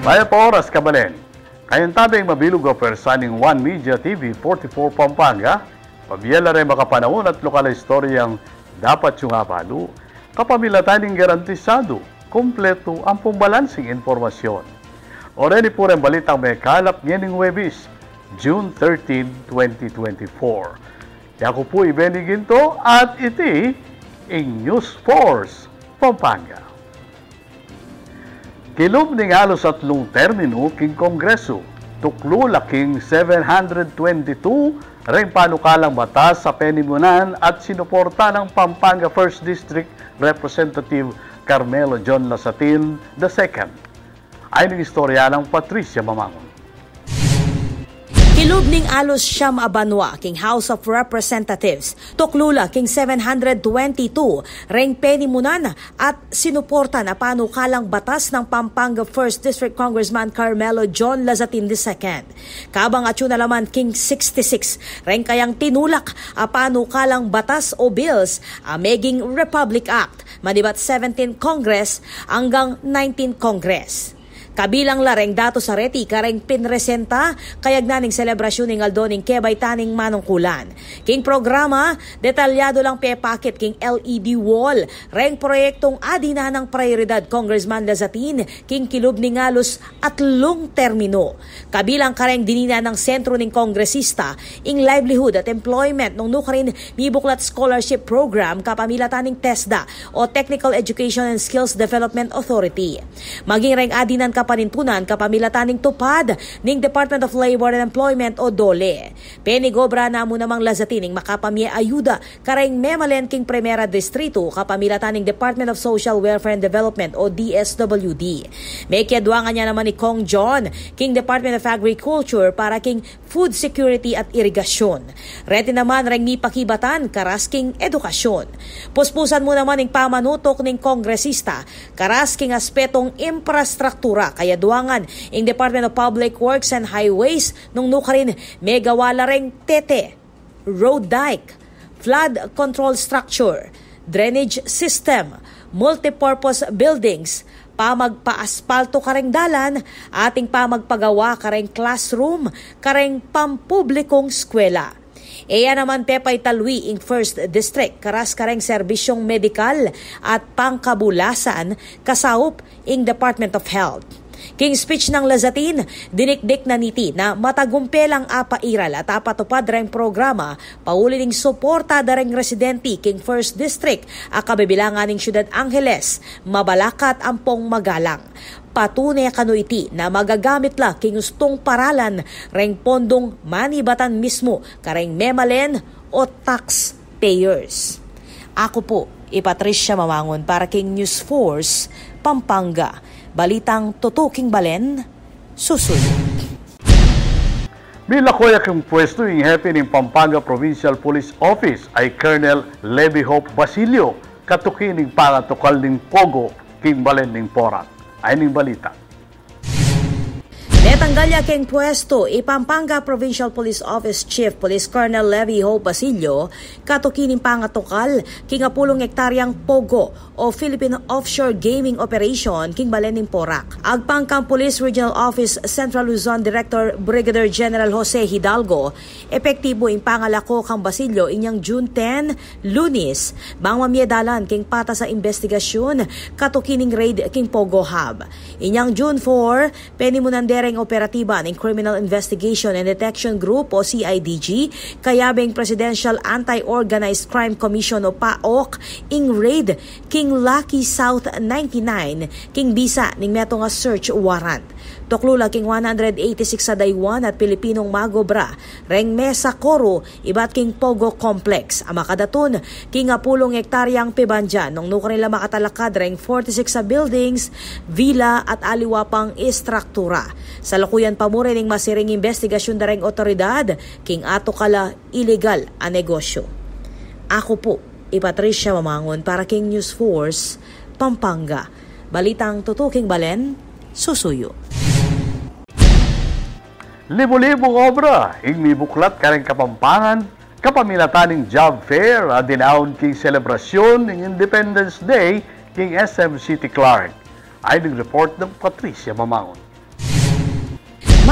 Maya pa oras kabalen. Kayan tabing mabilog o persaning One Media TV 44 Pampanga, pabiyala rin makapanahon at lokal na istoryang dapat yung abalo, kapamilataning garantisado, kompleto ang pumbalansing informasyon. O rin po rin balitang may kalap ngayon Huwebes, June 13, 2024. Ako po ibenigin to at iti in News Force Pampanga. Kilob ning halos atlong termino king Kongreso, tuklo laking 722 ring panukalang batas sa penimunan at sinuporta ng Pampanga 1st District Representative Carmelo John Lasatin II. Ay ng istorya ng Patricia Mamangon. Kilob ning alos siyam abanwa king House of Representatives, tuklula king 722 reng penimunan at sinuporta na panukalang batas ng Pampanga 1st District Congressman Carmelo John Lasatin II. Kabang atyo na laman king 66 reng kayang tinulak a panukalang batas o bills a Meging Republic Act, manibat 17 Congress hanggang 19 Congress. Kabilang lareng dato sa reti kareng pinresenta kayag naning selebrasyon ng aldoning kebay taning manungkulan. King programa, detalyado lang pepakit king LED wall, reng proyektong adina ng prioridad Congressman Lasatin, king kilob ni ngalos at lung termino. Kabilang kareng dinina ng sentro ng kongresista, ing livelihood at employment nung nukarin mibuklat scholarship program kapamilatan ng TESDA o Technical Education and Skills Development Authority. Maging reng adinan panintunan kapamilataning tupad ning Department of Labor and Employment o DOLE. Penigobra na mo namang Lasatin ning makapamye ayuda kareng memalen king Primera Distrito kapamilataning Department of Social Welfare and Development o DSWD. May kiadwangan niya naman ni Kong John king Department of Agriculture para king Food Security at Irigasyon. Reti naman reng ni pakibatan karas king Edukasyon. Puspusan mo naman ning pamanutok ning kongresista karas king aspetong infrastruktura kaya duwangan ing Department of Public Works and Highways nung nukarin megawala ring tete, road dike, flood control structure, drainage system, multipurpose buildings, pamagpa-aspalto kareng dalan, ating pamagpagawa kareng classroom, kareng pampublikong eskwela. Eya naman pepay talwi ing 1st District, karas kareng serbisyong medikal at pangkabulasan kasaup ing Department of Health. King speech ng Lasatin, dinikdik na niti na matagumpelang apairal at apatupad reng programa, paulining suporta dareng residente king 1st District, akabibilangan ng Ciudad Angeles, Mabalacat ampong magalang. Patunay kano iti na magagamit la king gustong paralan reng pondong manibatan mismo kareng memalen o taxpayers. Ako po, Patricia Mamangon para king News Force Pampanga. Balitang tutuking balen, susunod. Milakoy akong pwesto yung hepe ng Pampanga Provincial Police Office ay Colonel Levy Hope Basilio, katukining pangatukal ng Pogo, king balen ng Porak. Ay ning balita. Netanggalya king pwesto Pampanga Provincial Police Office Chief Police Colonel Levy Hope Basilio, katukining pangatukal king 10 hektaryang Pogo o Philippine Offshore Gaming Operation king balen ng Porak. Agpangkang Police Regional Office Central Luzon Director Brigadier General Jose Hidalgo, epektibo ing pangalako kang Basilio inyang June 10, Lunes, bang mamyedalan king pata sa investigasyon katukining raid king Pogo Hub. Inyang June 4, penimunan dereng operatiba ng Criminal Investigation and Detection Group o CIDG, kayabing Presidential Anti-Organized Crime Commission o PAOC, ing raid king Lucky South 99, king bisa ning meto nga search warrant. Tuklula king 186 sa Daywan at Pilipinong Magobra, reng Mesa Coro, ibat king Pogo Complex. Amakadaton, king 10 hektaryang Pibanja, nung nukanila makatalakad reng 46 sa buildings, villa at aliwapang istruktura. Sa lakuyan pamuri ning masiring investigasyon dareng otoridad, king ato kala illegal a negosyo. Ako po, Patricia Mamangon para king News Force Pampanga. Balitang tutuking balen, susuyo. Libo-libong obra, igmibuklat kareng Kapampangan, kapamilataning job fair, adinaon king selebrasyon ng Independence Day king SM City Clark. Ay ng report ng Patricia Mamangon.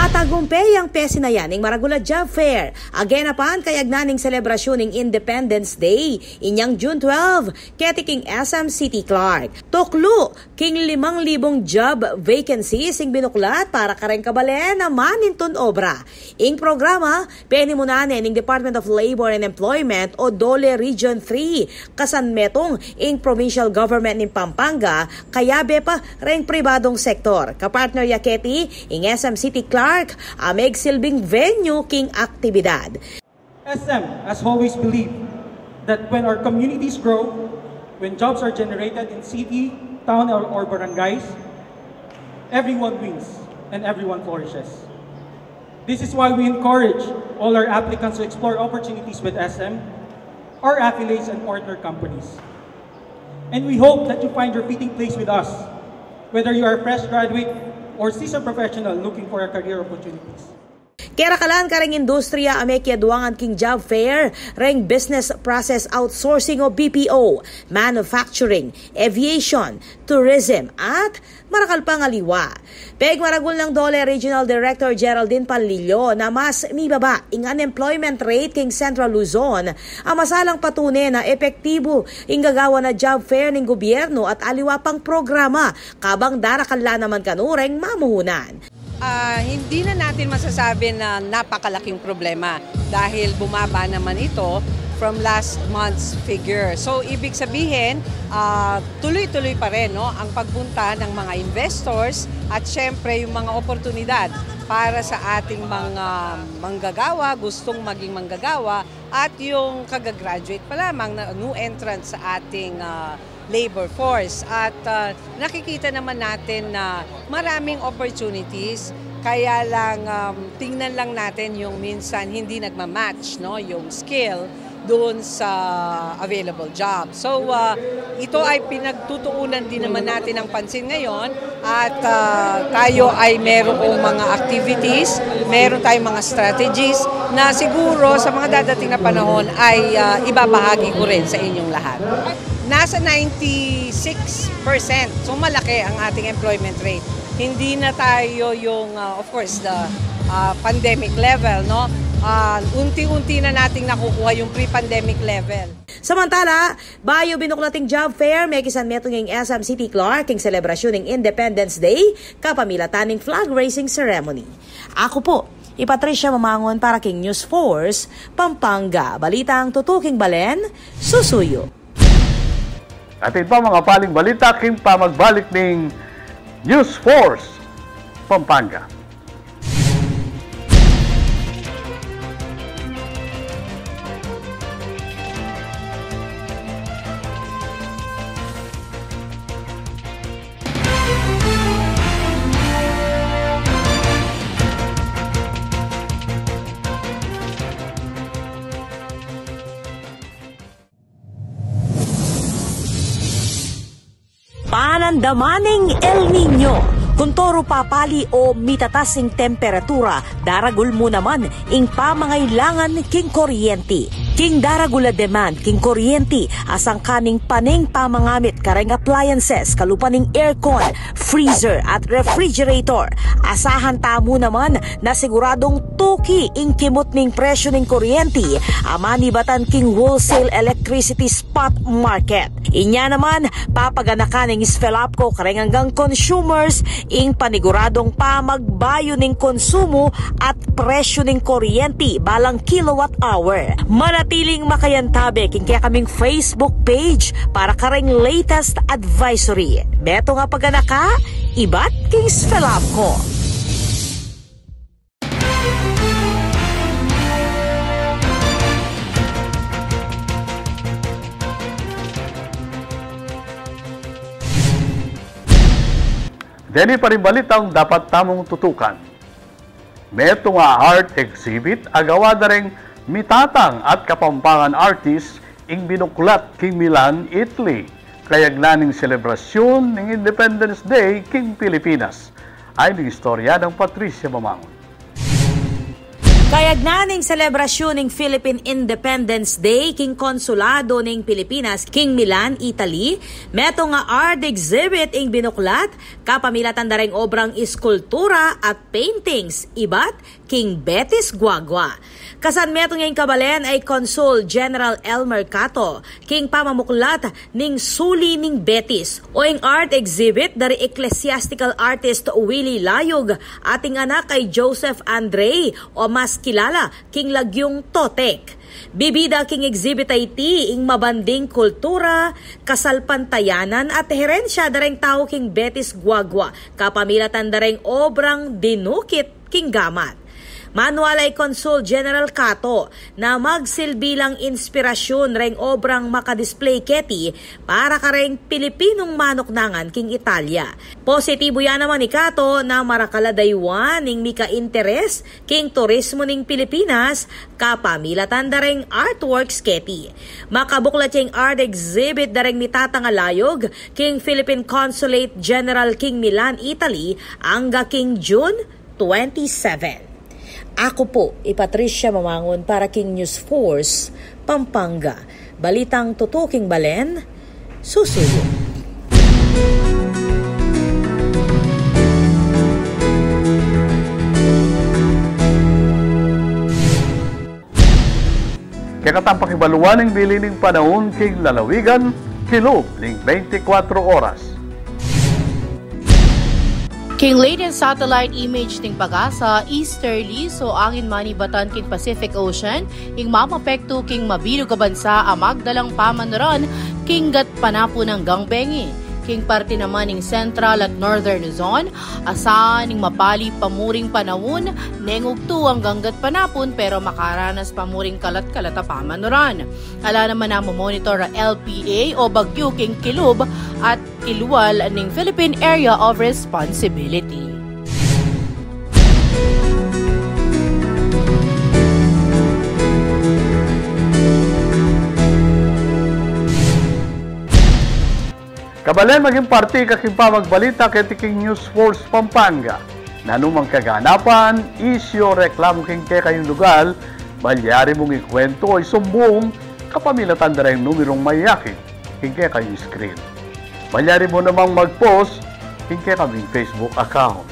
Matagumpay ang pesinayan ng Maragula Job Fair. Agenapan kayagnaning selebrasyon ng Independence Day. Inyang June 12, ketiking SM City Clark. Tuklo, king 5,000 job vacancies ing binuklat para kareng kabalen na maninton obra. Ing programa, penimunanin ng Department of Labor and Employment o DOLE Region 3. Kasanmetong ing provincial government ng Pampanga, kayabe pa reng pribadong sektor. Kapartner yaketi, ing SM City Clark, ameg silbing venue king aktibidad. SM has always believed that when our communities grow, when jobs are generated in city, town, or barangays, everyone wins and everyone flourishes. This is why we encourage all our applicants to explore opportunities with SM, our affiliates and partner companies. And we hope that you find your fitting place with us, whether you are a fresh graduate or seasoned professional looking for a career opportunities. Kerakalan kareng industriya amekya duangan king job fair, reng business process outsourcing o BPO, manufacturing, aviation, tourism at marakal pangaliwa. Peg maragul ng DOLE Regional Director Geraldine Palillo na mas mibaba ing unemployment rate king Central Luzon, ang masalang patunay na epektibo ing gagawa na job fair ng gobyerno at aliwa pang programa kabang darakala naman kanureng mamuhunan. Hindi na natin masasabi na napakalaking problema dahil bumaba naman ito from last month's figure. So ibig sabihin, tuloy-tuloy pa rin ang pagpunta ng mga investors at syempre yung mga oportunidad para sa ating mga manggagawa, gustong maging manggagawa at yung kagagraduate pa lamang na new entrant sa ating labor force. At nakikita naman natin na maraming opportunities, kaya lang tingnan lang natin yung minsan hindi nagmamatch yung skill doon sa available job. So ito ay pinagtutuunan din naman natin ng pansin ngayon at tayo ay merong mga activities, meron tayong mga strategies na siguro sa mga dadating na panahon ay ibabahagi ko rin sa inyong lahat. Nasa 96%. So malaki ang ating employment rate. Hindi na tayo yung, of course, the pandemic level, unti-unti na nating nakukuha yung pre-pandemic level. Samantala, bayo binuklating job fair, may kisan metong ng SM City Clark, king selebrasyon ng Independence Day, kapamilatan ng flag raising ceremony. Ako po, Patricia Mamangon para King News Force, Pampanga. Balitang tutuking balen, susuyo. At ito mga paling balita king pamagbalik ng News Force, Pampanga. Panandamaning El Nino. Kuntoro papali o mitatasing temperatura, daragul mo naman ing pamangailangan king kuryente. King daragula demand king kuryente asang kaning paning pamangamit kareng appliances kalupaning aircon, freezer at refrigerator. Asahan tamo naman na siguradong tuki ing kimot ning presyo ning kuryente amani batan king wholesale electricity spot market. Inya naman papaganakan ning Sfelapco kareng hanggang consumers ing paniguradong pamagbayo ning konsumo at presyo ning kuryente balang kilowatt hour. Manatiling makayantabe king kaya kaming Facebook page para kareng latest advisory. Beto nga paganaka, ibat king Sfelapco. Deni pa rin balitang dapat tamong tutukan. Meto nga art exhibit agawa na rin mitatang at kapampangan artist ing binuklat king Milan, Italy. Kayagnaning selebrasyon ng Independence Day king Pilipinas. Ay ng istorya ng Patricia Mamangon. Kayagnaning selebrasyon ng Philippine Independence Day king konsulado ng Pilipinas king Milan, Italy, meto nga art exhibit ing binuklat, kapamilatan dareng obrang iskultura at paintings, ibat king Betis Guagua. Kasan meto ngayong kabalen ay Consul General Elmer Cato, king pamamuklat ning suli ning Betis, o ing art exhibit dari ecclesiastical artist Willie Layog, ating anak kay Joseph Andre o mas kilala king Lagyong Totek. Bibida king exhibit ay ing mabanding kultura, kasalpantayanan at herensya dareng tao king Betis Guagua, kapamilatan dareng obrang dinukit king gamat. Manual ay Consul General Cato na magsilbilang inspirasyon reng obrang makadisplay keti para kareng Pilipinong manoknangan king Italia. Positibo yan naman ni Cato na marakaladaywan ning mika interes king turismo ning Pilipinas, kapamilatan dareng artworks keti. Makabuklat yung art exhibit dareng mitatangalayog king Philippine Consulate General king Milan, Italy, hangga king June 27. Ako po, Patricia Mamangon para King News Force, Pampanga. Balitang tutuking balen, susuyo. Kakatang pakibaluan ng bilining panahon king lalawigan, kilob ning 24 oras. King latest satellite image ting Pag-asa, easterly so angin manibatan king Pacific Ocean, ing mamapekto king mabilog ka bansa amag dalang pamanuran king gat panapo ng gangbengi. King parte naman ing Central at Northern Luzon, asahan ing mapali pamuring panahon, nengugto ang ganggat panapon pero makaranas pamuring kalat-kalat a pamanuran. Ala naman na monitor LPA o bagyo king Kilob at Kilwal ning Philippine Area of Responsibility. Kabalen maging parte kaking pamagbalita kay King News Force Pampanga. Nanumang kaganapan, isyo, reklamo king kay kayong lugar, balyari mong ikwento o isumbong, kapamilatan darayang numerong mayakin king kay kayong screen. Balyari mo namang mag-post king kay kaming Facebook account.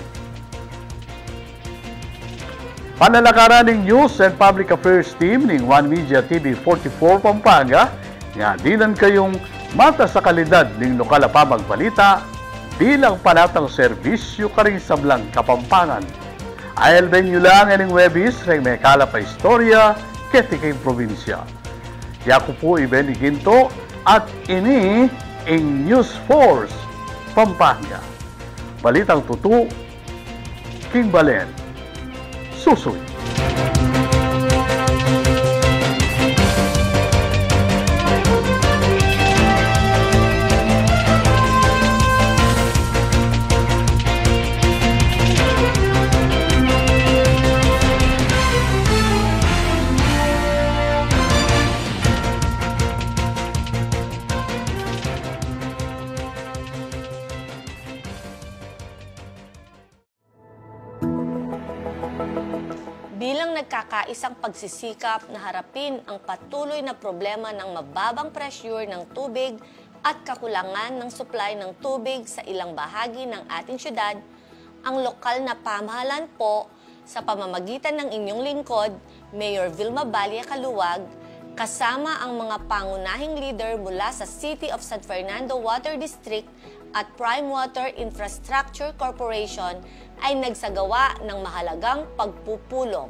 Panalakaran ng News and Public Affairs Team ng One Media TV 44 Pampanga, nga dinan kayong mata sa kalidad ng lokal na pamagbalita bilang panatang serbisyo ka rin sa Blang Kapampangan. Ayal din nyo lang ang webis rin may kalapa istorya ketiking probinsya. Yaku po Benny Ginto at ini ang News Force Pampanga. Balitang tutu, King Balen, susuy. Bilang nagkakaisang pagsisikap na harapin ang patuloy na problema ng mababang pressure ng tubig at kakulangan ng supply ng tubig sa ilang bahagi ng ating syudad, ang lokal na pamahalaan po sa pamamagitan ng inyong lingkod, Mayor Vilma Balia Caluwag, kasama ang mga pangunahing leader mula sa City of San Fernando Water District at Prime Water Infrastructure Corporation ay nagsagawa ng mahalagang pagpupulong.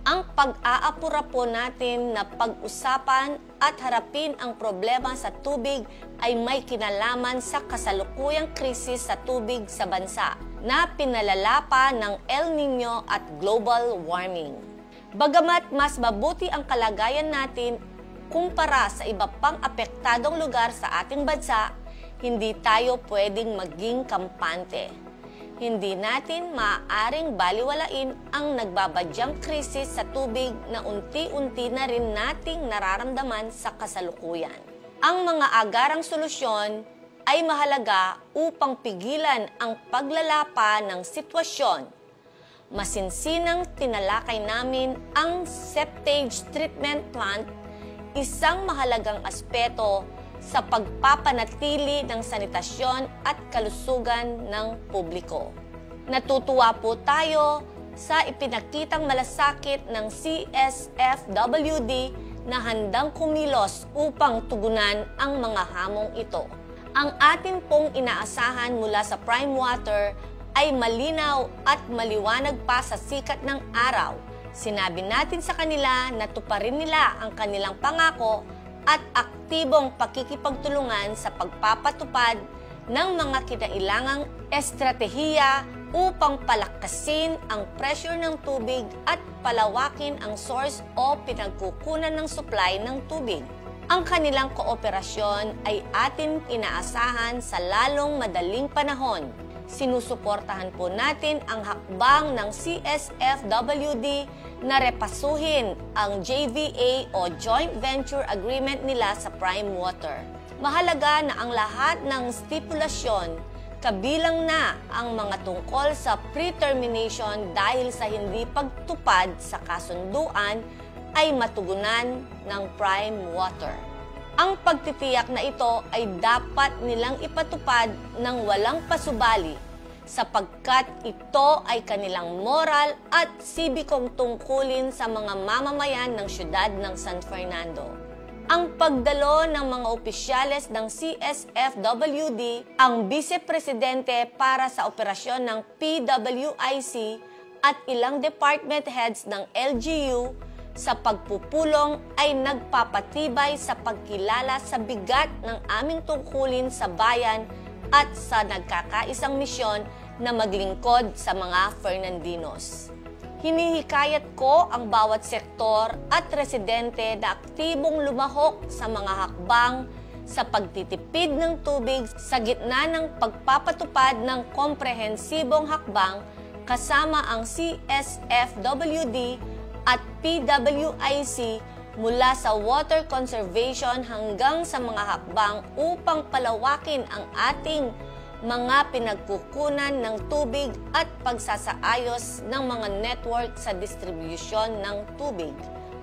Ang pag-aapura po natin na pag-usapan at harapin ang problema sa tubig ay may kinalaman sa kasalukuyang krisis sa tubig sa bansa na pinalala pa ng El Nino at global warming. Bagamat mas mabuti ang kalagayan natin kumpara sa iba pang apektadong lugar sa ating bansa, hindi tayo pwedeng maging kampante. Hindi natin maaaring baliwalain ang nagbabadyang krisis sa tubig na unti-unti na rin nating nararamdaman sa kasalukuyan. Ang mga agarang solusyon ay mahalaga upang pigilan ang paglalapa ng sitwasyon. Masinsinang tinalakay namin ang septage treatment plant, isang mahalagang aspeto sa pagpapanatili ng sanitasyon at kalusugan ng publiko. Natutuwa po tayo sa ipinakitang malasakit ng CSFWD na handang kumilos upang tugunan ang mga hamong ito. Ang atin pong inaasahan mula sa Prime Water ay malinaw at maliwanag pa sa sikat ng araw. Sinabi natin sa kanila na tuparin nila ang kanilang pangako at aktibong pakikipagtulungan sa pagpapatupad ng mga kinailangang estratehiya upang palakasin ang pressure ng tubig at palawakin ang source o pinagkukunan ng supply ng tubig. Ang kanilang kooperasyon ay atin inaasahan sa lalong madaling panahon. Sinusuportahan po natin ang hakbang ng CSFWD na repasuhin ang JVA o Joint Venture Agreement nila sa Prime Water. Mahalaga na ang lahat ng stipulasyon, kabilang na ang mga tungkol sa pre-termination dahil sa hindi pagtupad sa kasunduan, ay matugunan ng Prime Water. Ang pagtitiyak na ito ay dapat nilang ipatupad ng walang pasubali sapagkat ito ay kanilang moral at sibikong tungkulin sa mga mamamayan ng siyudad ng San Fernando. Ang pagdalo ng mga opisyales ng CSFWD, ang Vice-Presidente para sa operasyon ng PWIC at ilang department heads ng LGU sa pagpupulong ay nagpapatibay sa pagkilala sa bigat ng aming tungkulin sa bayan at sa nagkakaisang misyon na maglingkod sa mga Fernandinos. Hinihikayat ko ang bawat sektor at residente na aktibong lumahok sa mga hakbang sa pagtitipid ng tubig sa gitna ng pagpapatupad ng komprehensibong hakbang kasama ang CSFWD at PWIC mula sa water conservation hanggang sa mga hakbang upang palawakin ang ating mga pinagkukunan ng tubig at pagsasaayos ng mga network sa distribusyon ng tubig.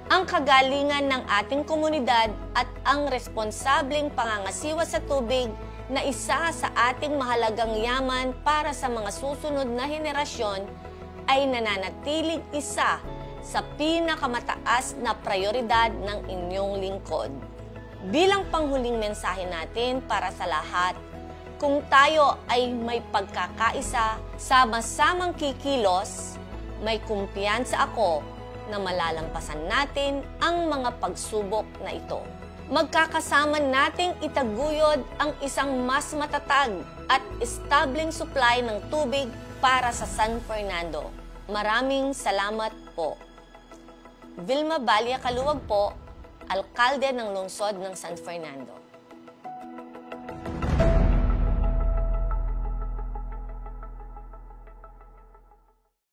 Ang kagalingan ng ating komunidad at ang responsableng pangangasiwa sa tubig na isa sa ating mahalagang yaman para sa mga susunod na henerasyon ay nananatiling isa sa pinakamataas na prioridad ng inyong lingkod. Bilang panghuling mensahe natin para sa lahat, kung tayo ay may pagkakaisa, sama-samang kikilos, may kumpiyansa ako na malalampasan natin ang mga pagsubok na ito. Magkakasama nating itaguyod ang isang mas matatag at estableng supply ng tubig para sa San Fernando. Maraming salamat po. Vilma Balia Kaluwag po, Alkalde ng Lungsod ng San Fernando.